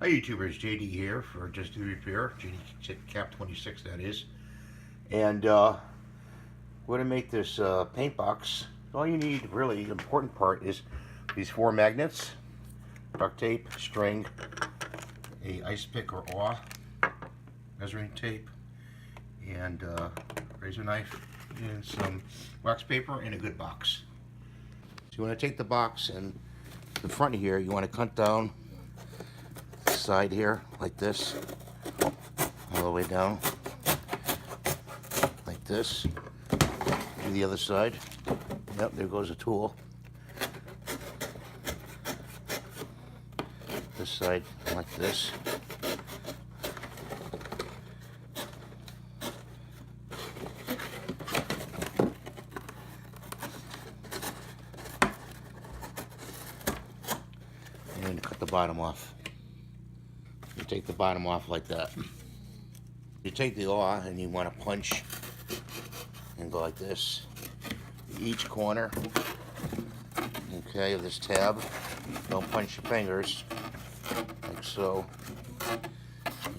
Hi YouTubers, JD here for Just Do Repair, JD Cap 26 that is. And we're going to make this paint box. All you need, really, the important part is these 4 magnets, duct tape, string, a ice pick or awl, measuring tape, and razor knife, and some wax paper, and a good box. So you want to take the box, and the front here, you want to cut down side here like this, all the way down like this. Do the other side. Yep, there goes a tool. This side like this. And cut the bottom off. You take the bottom off like that. You take the awl and you want to punch and go like this. Each corner, okay, of this tab. Don't punch your fingers, like so.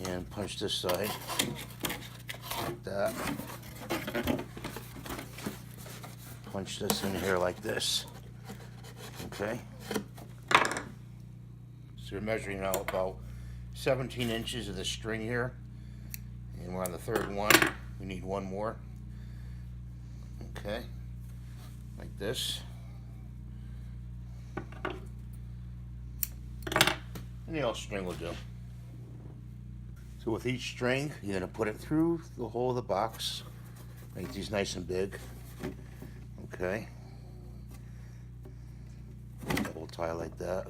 And punch this side, like that. Punch this in here like this, okay. So we're measuring out about 17 inches of the string here, and we're on the 3rd one. We need 1 more, okay, like this. And the old string will do. So with each string, you're going to put it through the hole of the box, make these nice and big, okay. Double tie like that.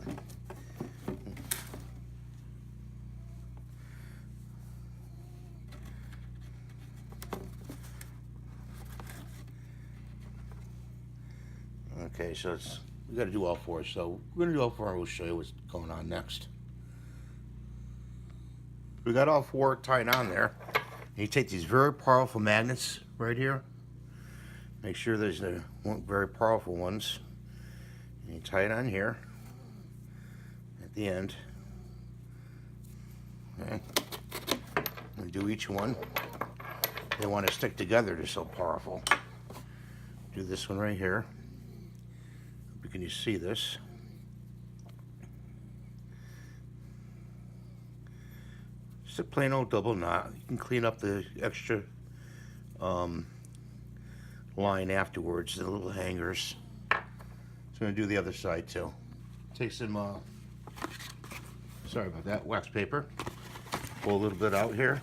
Okay, so we got to do all 4. So we're going to do all 4 and we'll show you what's going on next. We got all 4 tied on there. And you take these very powerful magnets right here. Make sure there's the very powerful ones. And you tie it on here at the end. Okay. And do each one. They want to stick together, they're so powerful. Do this one right here. Can you see this? Just a plain old double knot. You can clean up the extra line afterwards, the little hangers. So I'm going to do the other side too. Take some, sorry about that, wax paper. Pull a little bit out here.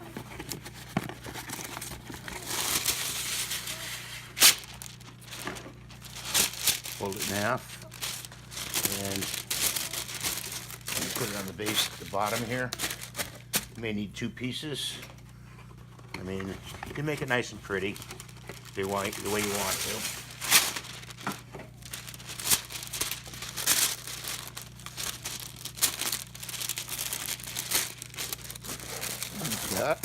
Fold it in half. And put it on the base at the bottom here. You may need 2 pieces. I mean, you can make it nice and pretty if you want, the way you want to. Like that.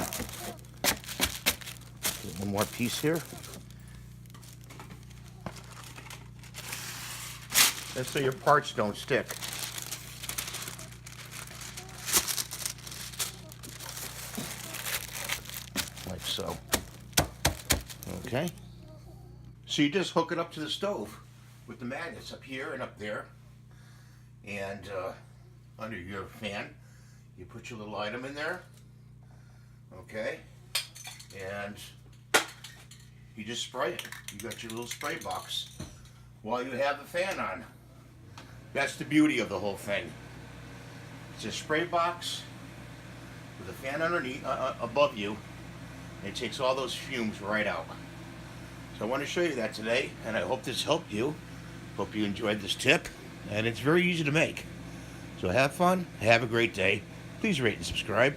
Get 1 more piece here. That's so your parts don't stick. Like so. Okay. So you just hook it up to the stove with the magnets up here and up there. And under your fan, you put your little item in there. Okay. And you just spray it. You got your little spray box while you have the fan on. That's the beauty of the whole thing. It's a spray box with a fan underneath, above you, and it takes all those fumes right out. So I want to show you that today, and I hope this helped you. Hope you enjoyed this tip, and it's very easy to make. So have fun, have a great day. Please rate and subscribe.